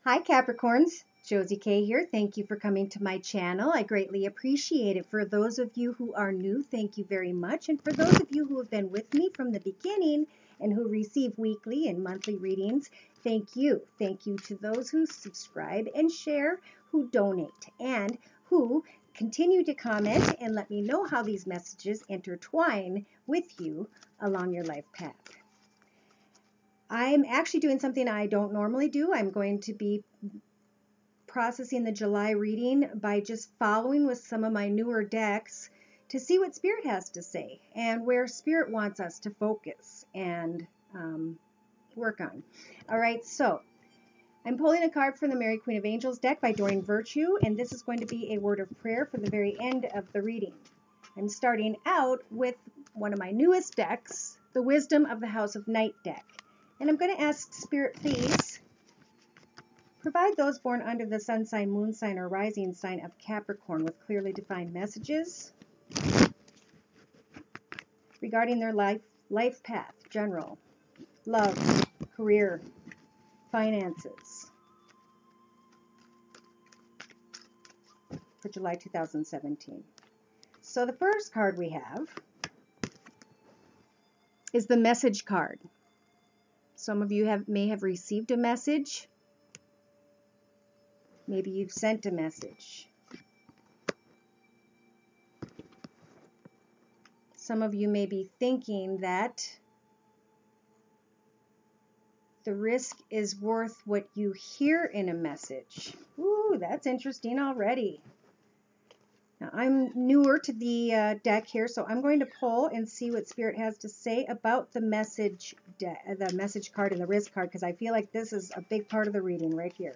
Hi Capricorns, Josie K here. Thank you for coming to my channel. I greatly appreciate it. For those of you who are new, thank you very much. And for those of you who have been with me from the beginning and who receive weekly and monthly readings, thank you. Thank you to those who subscribe and share, who donate, and who continue to comment and let me know how these messages intertwine with you along your life path. I'm actually doing something I don't normally do. I'm going to be processing the July reading by just following with some of my newer decks to see what Spirit has to say and where Spirit wants us to focus and work on. All right, so I'm pulling a card from the Mary Queen of Angels deck by Doreen Virtue, and this is going to be a word of prayer for the very end of the reading. I'm starting out with one of my newest decks, the Wisdom of the House of Night deck. And I'm going to ask Spirit, please, provide those born under the sun sign, moon sign, or rising sign of Capricorn with clearly defined messages regarding their life path, general, love, career, finances for July 2017. So the first card we have is the message card. Some of you may have received a message. Maybe you've sent a message. Some of you may be thinking that the risk is worth what you hear in a message. Ooh, that's interesting already. Now, I'm newer to the deck here, so I'm going to pull and see what Spirit has to say about the message card and the risk card, because I feel like this is a big part of the reading right here.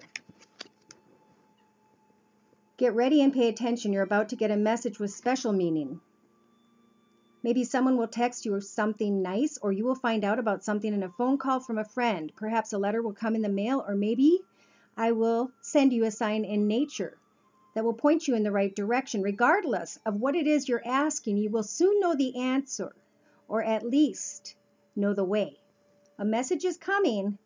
Get ready and pay attention. You're about to get a message with special meaning. Maybe someone will text you something nice, or you will find out about something in a phone call from a friend. Perhaps a letter will come in the mail, or maybe I will send you a sign in nature that will point you in the right direction. Regardless of what it is you're asking, you will soon know the answer, or at least know the way. A message is coming,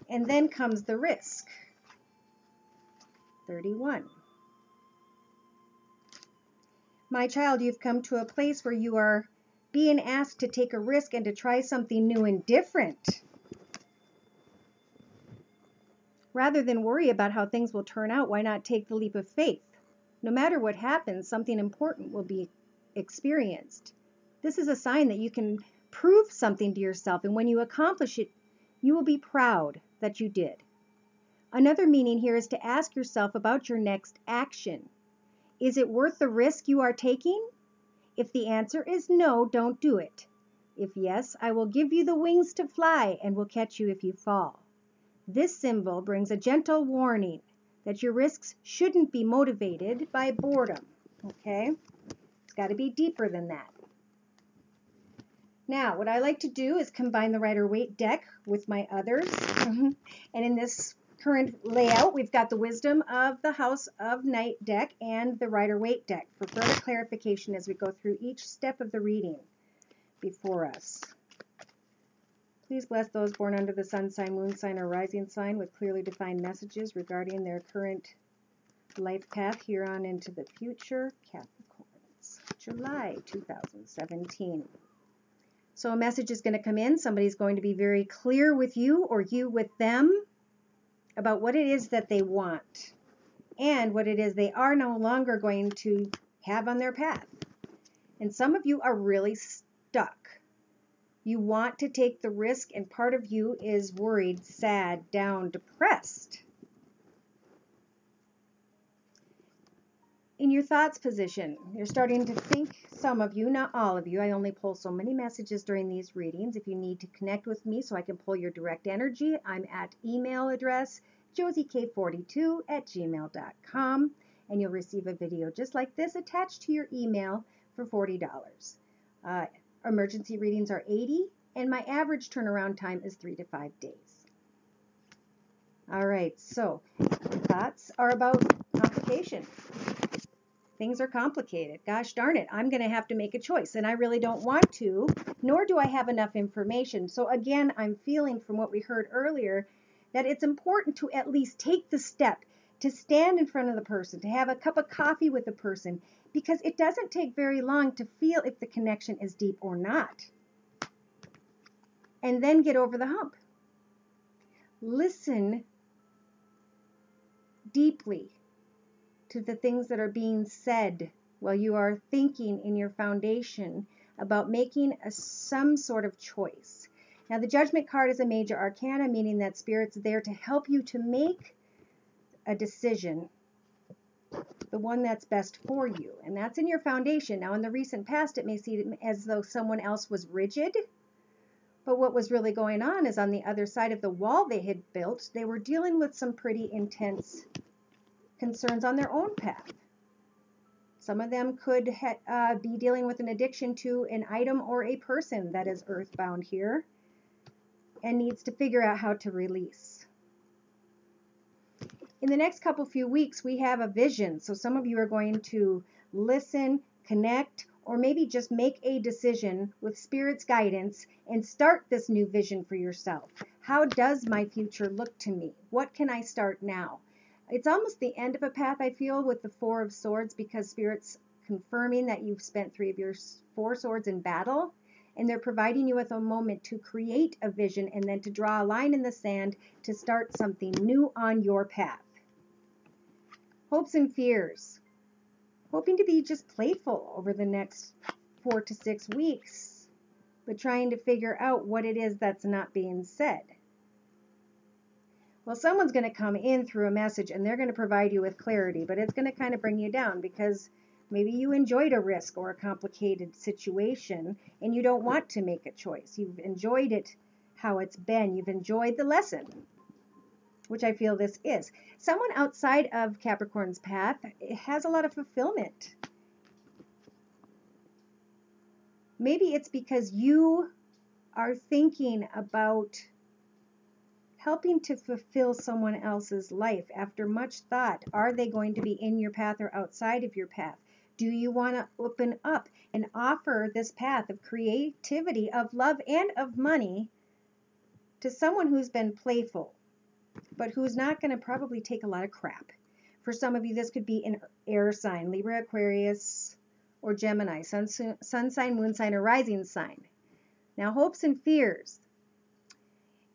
and then comes the risk. 31. My child, you've come to a place where you are being asked to take a risk and to try something new and different. Rather than worry about how things will turn out, why not take the leap of faith? No matter what happens, something important will be experienced. This is a sign that you can prove something to yourself, and when you accomplish it, you will be proud that you did. Another meaning here is to ask yourself about your next action. Is it worth the risk you are taking? If the answer is no, don't do it. If yes, I will give you the wings to fly and will catch you if you fall. This symbol brings a gentle warning that your risks shouldn't be motivated by boredom. Okay? It's got to be deeper than that. Now, what I like to do is combine the Rider-Waite deck with my others. And in this current layout, we've got the Wisdom of the House of Night deck and the Rider-Waite deck for further clarification as we go through each step of the reading before us. Please bless those born under the sun sign, moon sign, or rising sign with clearly defined messages regarding their current life path here on into the future. Capricorns, July 2017. So a message is going to come in. Somebody's going to be very clear with you or you with them about what it is that they want and what it is they are no longer going to have on their path. And some of you are really stuck. You want to take the risk, and part of you is worried, sad, down, depressed. In your thoughts position, you're starting to think, some of you, not all of you. I only pull so many messages during these readings. If you need to connect with me so I can pull your direct energy, I'm at email address josiek42@gmail.com, and you'll receive a video just like this attached to your email for $40. Emergency readings are $80, and my average turnaround time is 3 to 5 days. All right, so thoughts are about complication. things are complicated. Gosh darn it, I'm going to have to make a choice, and I really don't want to, nor do I have enough information. So again, I'm feeling from what we heard earlier that it's important to at least take the step to stand in front of the person, to have a cup of coffee with the person, because it doesn't take very long to feel if the connection is deep or not. And then get over the hump. Listen deeply to the things that are being said while you are thinking in your foundation about making some sort of choice. Now, the Judgment card is a major arcana, meaning that Spirit's there to help you to make a decision, the one that's best for you. And that's in your foundation. Now, in the recent past, it may seem as though someone else was rigid, but what was really going on is on the other side of the wall they had built, they were dealing with some pretty intense concerns on their own path. Some of them could be dealing with an addiction to an item or a person that is earthbound here and needs to figure out how to release. In the next few weeks, we have a vision. So some of you are going to listen, connect, or maybe just make a decision with Spirit's guidance and start this new vision for yourself. How does my future look to me? What can I start now? It's almost the end of a path, I feel, with the Four of Swords, because Spirit's confirming that you've spent 3 of your 4 swords in battle, and they're providing you with a moment to create a vision and then to draw a line in the sand to start something new on your path. Hopes and fears. Hoping to be just playful over the next 4 to 6 weeks, but trying to figure out what it is that's not being said. Well, someone's going to come in through a message and they're going to provide you with clarity, but it's going to kind of bring you down because maybe you enjoyed a risk or a complicated situation and you don't want to make a choice. You've enjoyed it how it's been. You've enjoyed the lesson, which I feel this is. Someone outside of Capricorn's path has a lot of fulfillment. Maybe it's because you are thinking about helping to fulfill someone else's life after much thought. Are they going to be in your path or outside of your path? Do you want to open up and offer this path of creativity, of love, and of money to someone who's been playful, but who's not going to probably take a lot of crap? For some of you, this could be an air sign, Libra, Aquarius, or Gemini, sun sign, moon sign, or rising sign. Now, hopes and fears.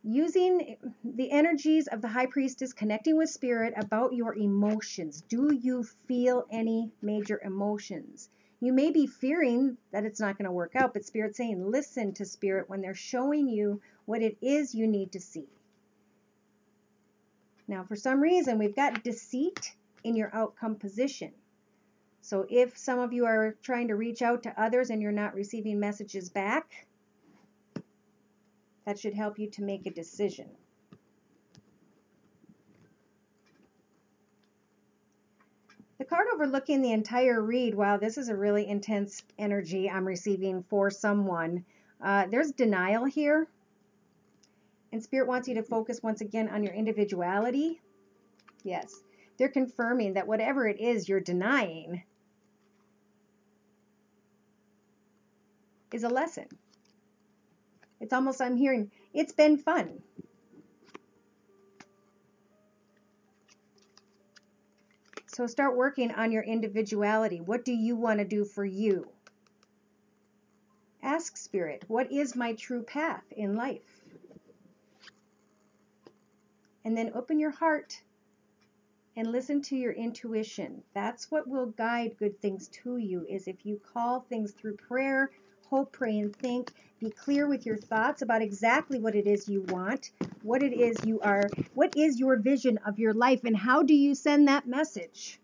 Using the energies of the High Priestess, connecting with Spirit about your emotions. Do you feel any major emotions? You may be fearing that it's not going to work out, but Spirit's saying listen to Spirit when they're showing you what it is you need to see. Now, for some reason, we've got deceit in your outcome position. So if some of you are trying to reach out to others and you're not receiving messages back, that should help you to make a decision. The card overlooking the entire read, wow, this is a really intense energy I'm receiving for someone. There's denial here. And Spirit wants you to focus once again on your individuality. Yes, they're confirming that whatever it is you're denying is a lesson. It's almost, I'm hearing, it's been fun. So start working on your individuality. What do you want to do for you? Ask Spirit, what is my true path in life? And then open your heart and listen to your intuition. That's what will guide good things to you, is if you call things through prayer, hope, pray, and think. Be clear with your thoughts about exactly what it is you want, what it is you are, what is your vision of your life, and how do you send that message?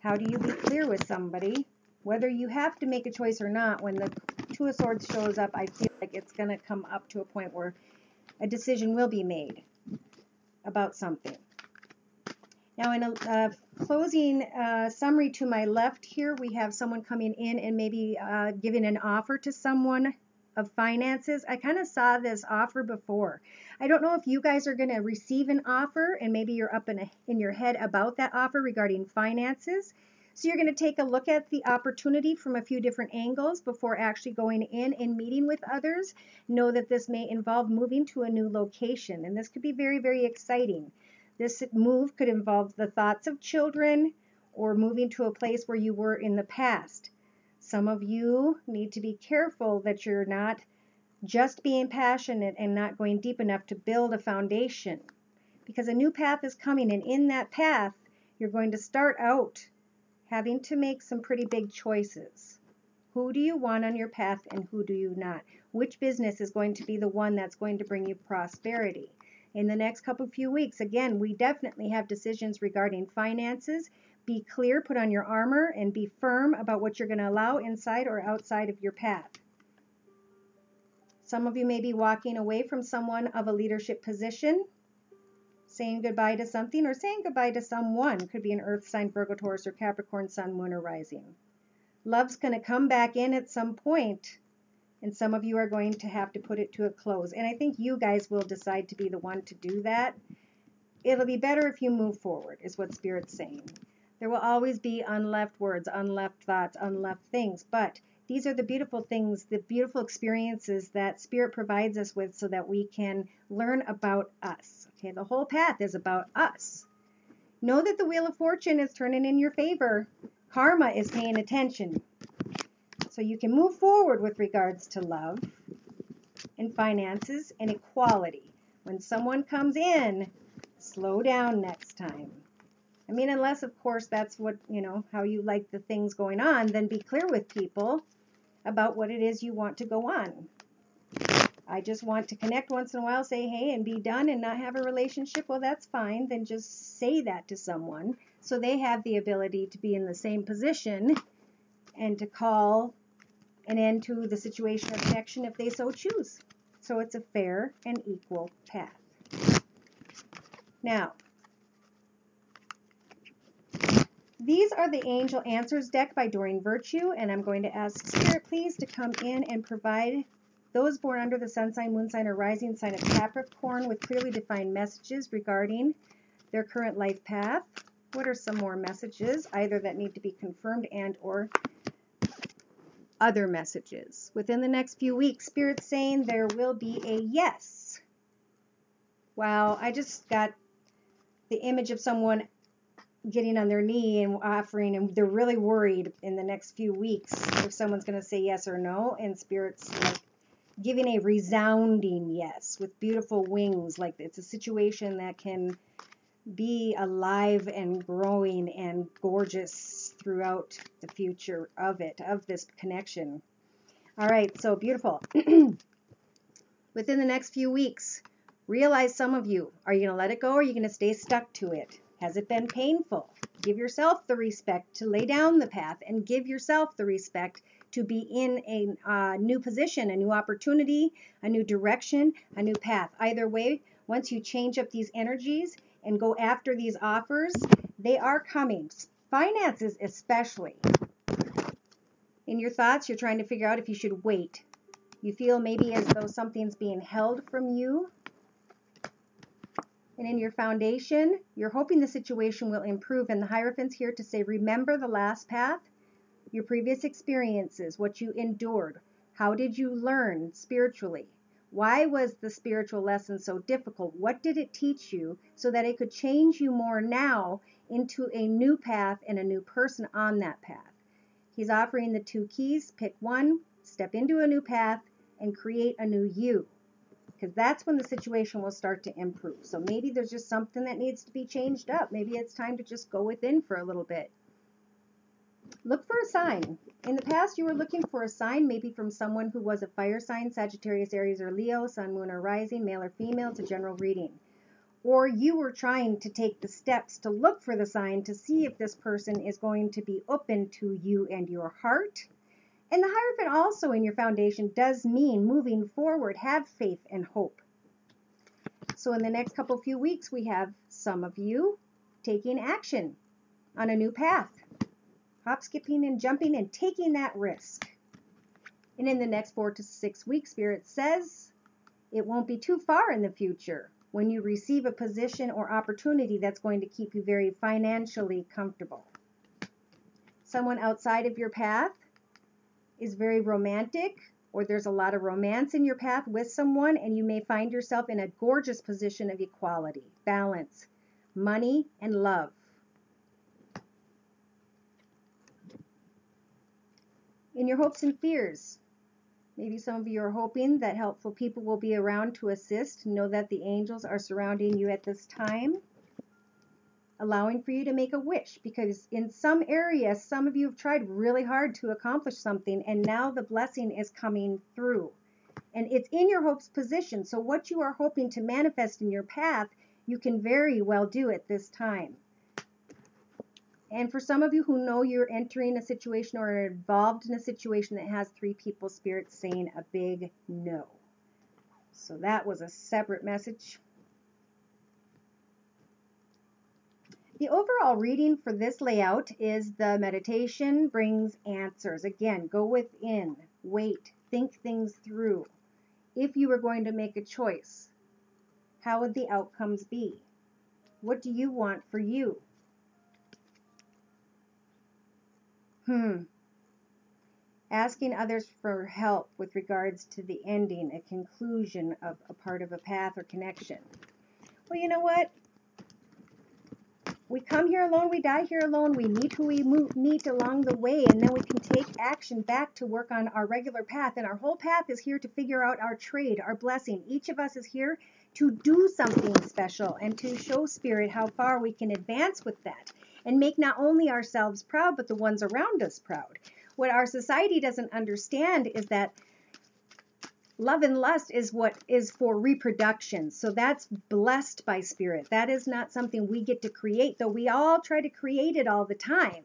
How do you be clear with somebody? Whether you have to make a choice or not, when the Two of Swords shows up, I feel like it's going to come up to a point where a decision will be made about something. Now, in a closing summary to my left here, we have someone coming in and maybe giving an offer to someone of finances. I kind of saw this offer before. I don't know if you guys are going to receive an offer and maybe you're up in your head about that offer regarding finances. So you're going to take a look at the opportunity from a few different angles before actually going in and meeting with others. Know that this may involve moving to a new location, and this could be very, very exciting. This move could involve the thoughts of children or moving to a place where you were in the past. Some of you need to be careful that you're not just being passionate and not going deep enough to build a foundation, because a new path is coming, and in that path you're going to start out having to make some pretty big choices. Who do you want on your path and who do you not? Which business is going to be the one that's going to bring you prosperity? In the next few weeks, again, we definitely have decisions regarding finances. Be clear, put on your armor, and be firm about what you're going to allow inside or outside of your path. Some of you may be walking away from someone of a leadership position, saying goodbye to something, or saying goodbye to someone. Could be an earth sign, Virgo, Taurus, or Capricorn, sun, moon, or rising. Love's going to come back in at some point, and some of you are going to have to put it to a close. And I think you guys will decide to be the one to do that. It'll be better if you move forward, is what Spirit's saying. There will always be unleft words, unleft thoughts, unleft things, but these are the beautiful things, the beautiful experiences that Spirit provides us with so that we can learn about us. Okay, the whole path is about us. Know that the Wheel of Fortune is turning in your favor. Karma is paying attention. So you can move forward with regards to love and finances and equality. When someone comes in, slow down next time. I mean, unless, of course, that's what, how you like the things going on, then be clear with people about what it is you want to go on. I just want to connect once in a while, say hey, and be done and not have a relationship. Well, that's fine. Then just say that to someone so they have the ability to be in the same position and to call an end to the situation or connection if they so choose. So it's a fair and equal path. Now, these are the Angel Answers deck by Doreen Virtue, and I'm going to ask Spirit, please, to come in and provide those born under the sun sign, moon sign, or rising sign of Capricorn with clearly defined messages regarding their current life path. What are some more messages, either that need to be confirmed and or other messages? Within the next few weeks, Spirit's saying there will be a yes. Wow, I just got the image of someone getting on their knee and offering, and they're really worried in the next few weeks if someone's going to say yes or no, and Spirit's like giving a resounding yes with beautiful wings, like it's a situation that can be alive and growing and gorgeous throughout the future of this connection. All right, so beautiful. Within the next few weeks, realize some of you, are you going to let it go or are you going to stay stuck to it? Has it been painful? Give yourself the respect to lay down the path and give yourself the respect to be in a new position, a new opportunity, a new direction, a new path. Either way, once you change up these energies and go after these offers, they are coming. Finances especially. In your thoughts, you're trying to figure out if you should wait. You feel maybe as though something's being held from you. And in your foundation, you're hoping the situation will improve. And the Hierophant's here to say, remember the last path, your previous experiences, what you endured. How did you learn spiritually? Why was the spiritual lesson so difficult? What did it teach you so that it could change you more now into a new path and a new person on that path? He's offering the 2 keys. Pick one, step into a new path, and create a new you. Because that's when the situation will start to improve. So maybe there's just something that needs to be changed up. Maybe it's time to just go within for a little bit. Look for a sign. In the past, you were looking for a sign, maybe from someone who was a fire sign, Sagittarius, Aries, or Leo, sun, moon, or rising, male or female. It's a general reading. Or you were trying to take the steps to look for the sign to see if this person is going to be open to you and your heart. And the Hierophant also in your foundation does mean moving forward, have faith and hope. So in the next few weeks, we have some of you taking action on a new path. Hop, skipping, and jumping and taking that risk. And in the next 4 to 6 weeks, Spirit says it won't be too far in the future when you receive a position or opportunity that's going to keep you very financially comfortable. Someone outside of your path is very romantic, or there's a lot of romance in your path with someone, and you may find yourself in a gorgeous position of equality, balance, money, and love. In your hopes and fears, maybe some of you are hoping that helpful people will be around to assist. Know that the angels are surrounding you at this time, allowing for you to make a wish, because in some areas, some of you have tried really hard to accomplish something, and now the blessing is coming through. And it's in your hopes position. So what you are hoping to manifest in your path, you can very well do at this time. And for some of you who know you're entering a situation or are involved in a situation that has 3 people, Spirit saying a big no. So that was a separate message. The overall reading for this layout is the meditation brings answers. Again, go within, wait, think things through. If you were going to make a choice, how would the outcomes be? What do you want for you? Asking others for help with regards to the ending, a conclusion of a part of a path or connection. Well, you know what? We come here alone, we die here alone, we meet who we meet along the way, and then we can take action back to work on our regular path. And our whole path is here to figure out our trade, our blessing. Each of us is here to do something special and to show Spirit how far we can advance with that and make not only ourselves proud, but the ones around us proud. What our society doesn't understand is that love and lust is what is for reproduction. So that's blessed by Spirit. That is not something we get to create, though we all try to create it all the time.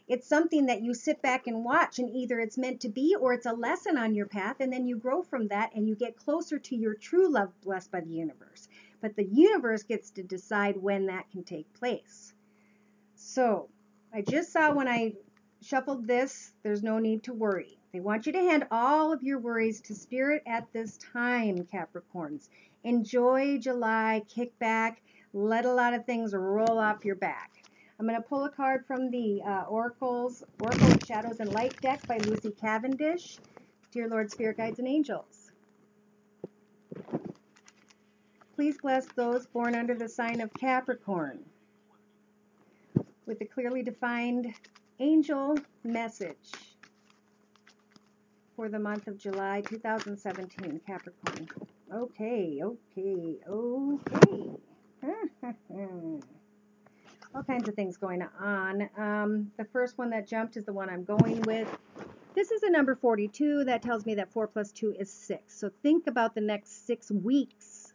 It's something that you sit back and watch, and either it's meant to be or it's a lesson on your path, and then you grow from that and you get closer to your true love blessed by the universe. But the universe gets to decide when that can take place. So I just saw when I shuffled this, there's no need to worry. They want you to hand all of your worries to Spirit at this time, Capricorns. Enjoy July, kick back, let a lot of things roll off your back. I'm going to pull a card from the Oracle of Shadows and Light deck by Lucy Cavendish. Dear Lord, Spirit Guides, and Angels, please bless those born under the sign of Capricorn with a clearly defined angel message for the month of July 2017, Capricorn. Okay. All kinds of things going on. The first one that jumped is the one I'm going with. This is a number 42. That tells me that 4 plus 2 is 6. So think about the next 6 weeks,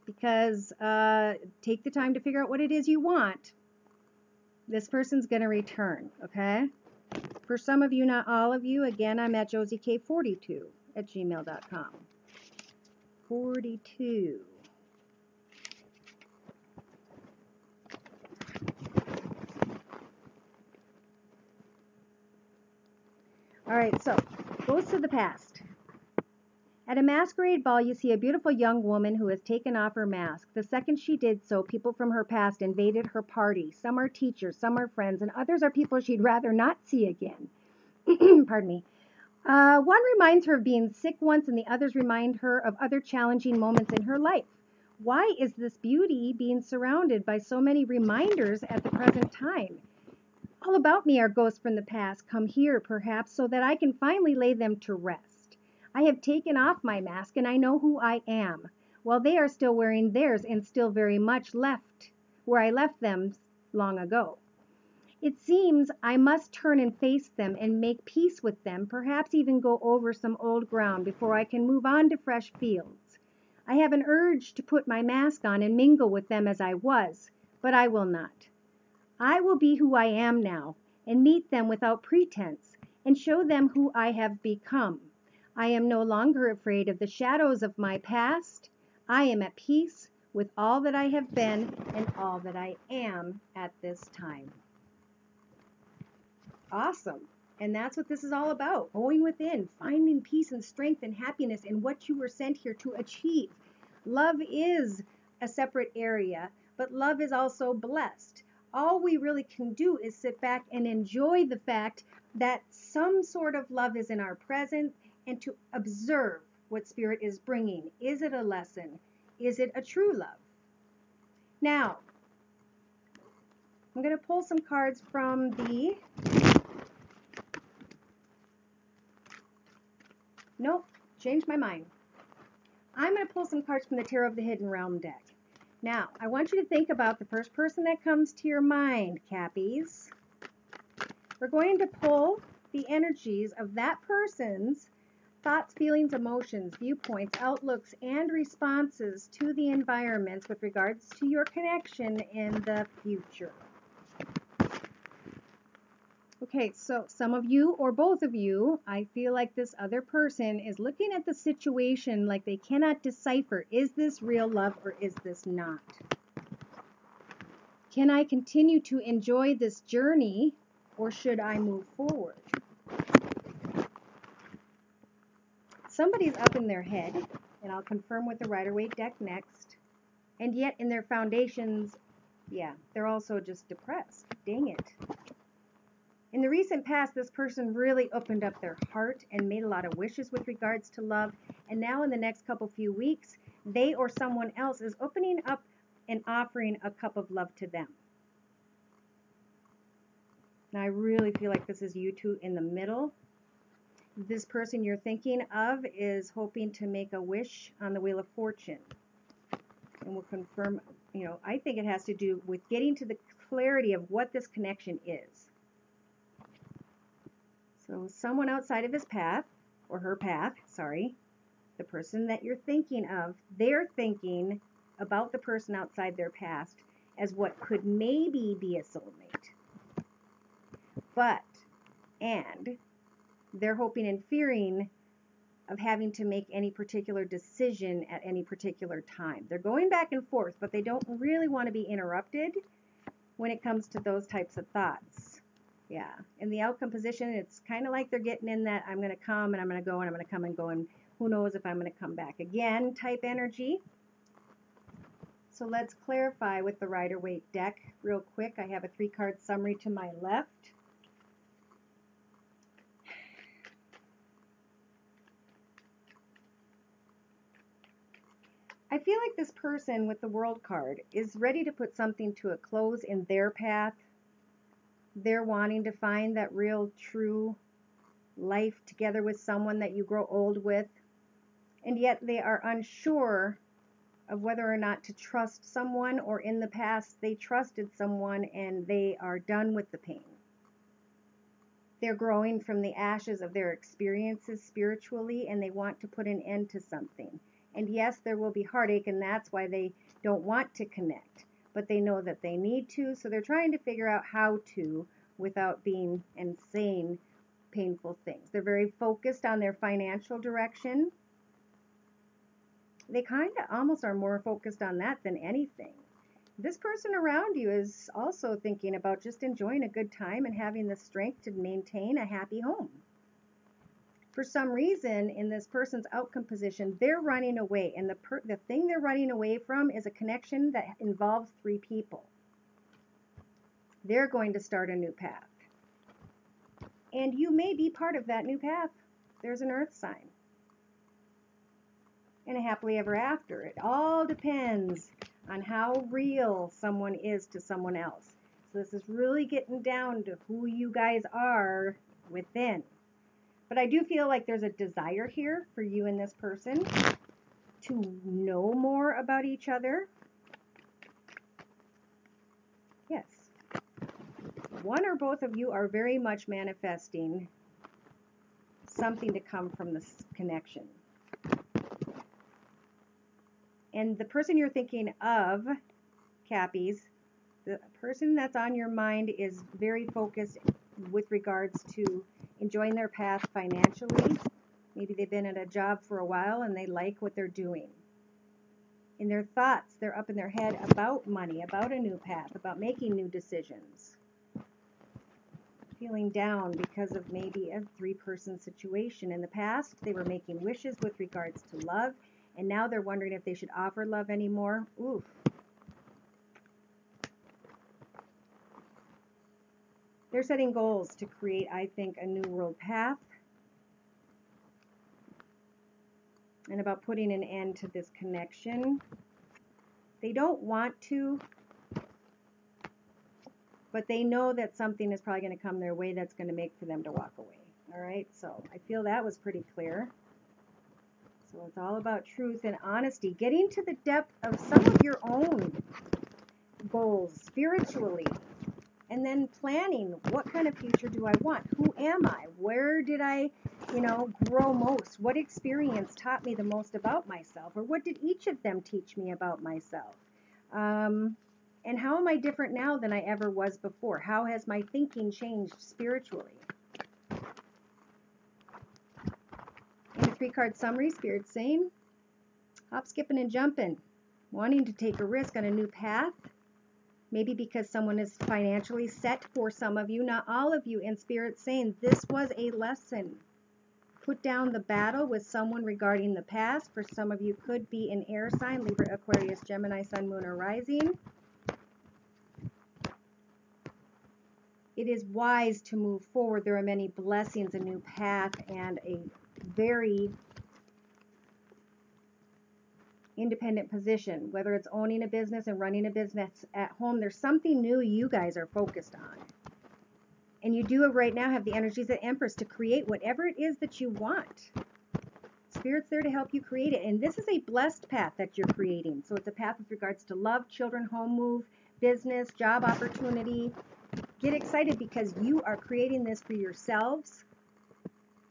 because take the time to figure out what it is you want. This person's going to return, okay? For some of you, not all of you, again, I'm at josiek42@gmail.com. 42. All right, so goes to the past. At a masquerade ball, you see a beautiful young woman who has taken off her mask. The second she did so, people from her past invaded her party. Some are teachers, some are friends, and others are people she'd rather not see again. Pardon me. One reminds her of being sick once, and the others remind her of other challenging moments in her life. Why is this beauty being surrounded by so many reminders at the present time? All about me are ghosts from the past, come here perhaps, so that I can finally lay them to rest. I have taken off my mask, and I know who I am, while they are still wearing theirs and still very much left where I left them long ago. It seems I must turn and face them and make peace with them, perhaps even go over some old ground before I can move on to fresh fields. I have an urge to put my mask on and mingle with them as I was, but I will not. I will be who I am now and meet them without pretense and show them who I have become. I am no longer afraid of the shadows of my past. I am at peace with all that I have been and all that I am at this time. Awesome. And that's what this is all about. Going within, finding peace and strength and happiness in what you were sent here to achieve. Love is a separate area, but love is also blessed. All we really can do is sit back and enjoy the fact that some sort of love is in our present, and to observe what Spirit is bringing. Is it a lesson? Is it a true love? Now, I'm going to pull some cards from the... Nope, changed my mind. I'm going to pull some cards from the Tarot of the Hidden Realm deck. Now, I want you to think about the first person that comes to your mind, Cappies. We're going to pull the energies of that person's thoughts, feelings, emotions, viewpoints, outlooks, and responses to the environments with regards to your connection in the future. Okay, so some of you or both of you, I feel like this other person is looking at the situation like they cannot decipher, is this real love or is this not? Can I continue to enjoy this journey or should I move forward? Somebody's up in their head, and I'll confirm with the Rider-Waite deck next, and yet in their foundations, yeah, they're also just depressed. Dang it. In the recent past, this person really opened up their heart and made a lot of wishes with regards to love. And now in the next few weeks, they or someone else is opening up and offering a cup of love to them. Now I really feel like this is you two in the middle. This person you're thinking of is hoping to make a wish on the Wheel of Fortune. And we'll confirm, I think it has to do with getting to the clarity of what this connection is. So someone outside of his path, or her path, sorry, the person that you're thinking of, they're thinking about the person outside their past as what could maybe be a soulmate. And they're hoping and fearing of having to make any particular decision at any particular time. They're going back and forth, but they don't really want to be interrupted when it comes to those types of thoughts. Yeah, in the outcome position, it's kind of like they're getting in that I'm going to come and I'm going to go and I'm going to come and go and who knows if I'm going to come back again type energy. So let's clarify with the Rider-Waite deck real quick. I have a 3-card summary to my left. I feel like this person with the World card is ready to put something to a close in their path. They're wanting to find that real, true life together with someone that you grow old with. And yet they are unsure of whether or not to trust someone, or in the past they trusted someone and they are done with the pain. They're growing from the ashes of their experiences spiritually, and they want to put an end to something. And yes, there will be heartache, and that's why they don't want to connect. But they know that they need to, so they're trying to figure out how to without being and saying painful things. They're very focused on their financial direction. They kind of almost are more focused on that than anything. This person around you is also thinking about just enjoying a good time and having the strength to maintain a happy home. For some reason, in this person's outcome position, they're running away. And the thing they're running away from is a connection that involves 3 people. They're going to start a new path. And you may be part of that new path. There's an earth sign. And a happily ever after. It all depends on how real someone is to someone else. So this is really getting down to who you guys are within. But I do feel like there's a desire here for you and this person to know more about each other. Yes. One or both of you are very much manifesting something to come from this connection. And the person you're thinking of, Cappies, the person that's on your mind is very focused with regards to enjoying their path financially. Maybe they've been at a job for a while and they like what they're doing. In their thoughts, they're up in their head about money, about a new path, about making new decisions. feeling down because of maybe a 3-person situation. In the past, they were making wishes with regards to love, and now they're wondering if they should offer love anymore. Oof. They're setting goals to create, I think, a new world path, and about putting an end to this connection. They don't want to, but they know that something is probably going to come their way that's going to make for them to walk away. All right, so I feel that was pretty clear. So it's all about truth and honesty, getting to the depth of some of your own goals spiritually, and then planning, what kind of future do I want? Who am I? Where did I, grow most? What experience taught me the most about myself? Or what did each of them teach me about myself? And how am I different now than I ever was before? How has my thinking changed spiritually? In the 3-card summary, Spirit's saying, hop, skipping, and jumping, wanting to take a risk on a new path, maybe because someone is financially set for some of you, not all of you, and Spirit's saying this was a lesson. Put down the battle with someone regarding the past. For some of you, could be an air sign, Libra, Aquarius, Gemini, Sun, Moon, or Rising. It is wise to move forward. There are many blessings, a new path, and a very independent position, whether it's owning a business and running a business at home. There's something new you guys are focused on. And you do right now have the energies of Empress to create whatever it is that you want. Spirit's there to help you create it. And this is a blessed path that you're creating. So it's a path with regards to love, children, home move, business, job opportunity. Get excited because you are creating this for yourselves.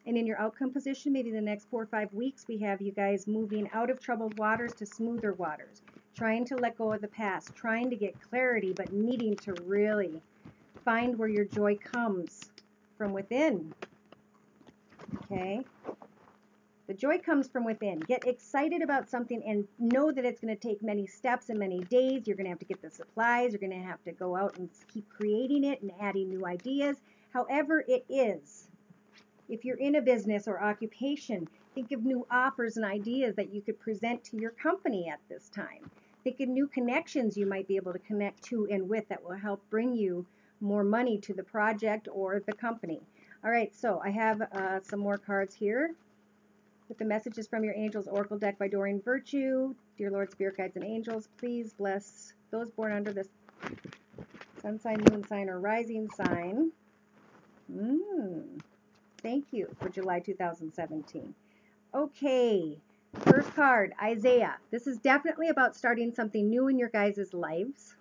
And in your outcome position, maybe the next 4 or 5 weeks, we have you guys moving out of troubled waters to smoother waters, trying to let go of the past, trying to get clarity, but needing to really find where your joy comes from within. Okay? The joy comes from within. Get excited about something and know that it's going to take many steps and many days. You're going to have to get the supplies. You're going to have to go out and keep creating it and adding new ideas. However it is. If you're in a business or occupation, think of new offers and ideas that you could present to your company at this time. Think of new connections you might be able to connect to and with that will help bring you more money to the project or the company. All right, so I have some more cards here with the messages from your Angels Oracle deck by Doreen Virtue. Dear Lord, Spirit Guides, and Angels, please bless those born under this sun sign, moon sign, or rising sign. Thank you for July 2017. Okay, first card, Isaiah. This is definitely about starting something new in your guys' lives.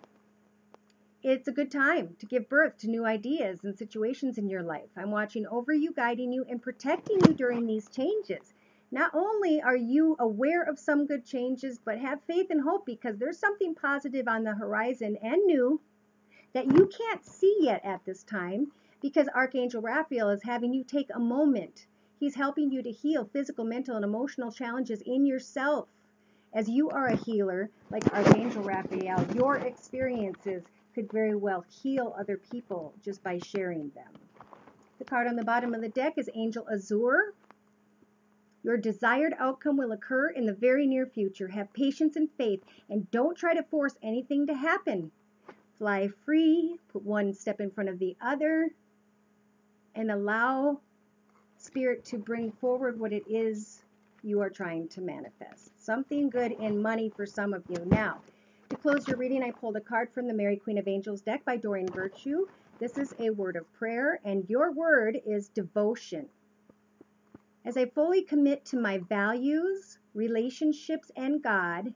It's a good time to give birth to new ideas and situations in your life. I'm watching over you, guiding you, and protecting you during these changes. Not only are you aware of some good changes, but have faith and hope because there's something positive on the horizon and new that you can't see yet at this time because Archangel Raphael is having you take a moment. He's helping you to heal physical, mental, and emotional challenges in yourself. As you are a healer, like Archangel Raphael, your experiences could very well heal other people just by sharing them. The card on the bottom of the deck is Angel Azure. Your desired outcome will occur in the very near future. Have patience and faith, and don't try to force anything to happen. Fly free, put one step in front of the other, and allow Spirit to bring forward what it is you are trying to manifest. Something good in money for some of you. Now, to close your reading, I pulled a card from the Mary Queen of Angels deck by Doreen Virtue. This is a word of prayer, and your word is devotion. As I fully commit to my values, relationships, and God,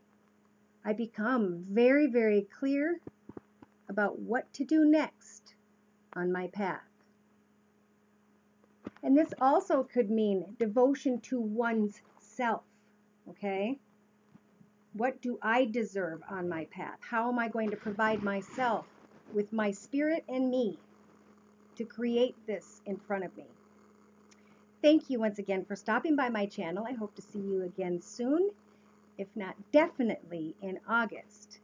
I become very, very clear about what to do next on my path. And this also could mean devotion to one's self, okay? What do I deserve on my path? How am I going to provide myself with my spirit and me to create this in front of me? Thank you once again for stopping by my channel. I hope to see you again soon, if not definitely in August.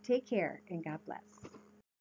Take care and God bless.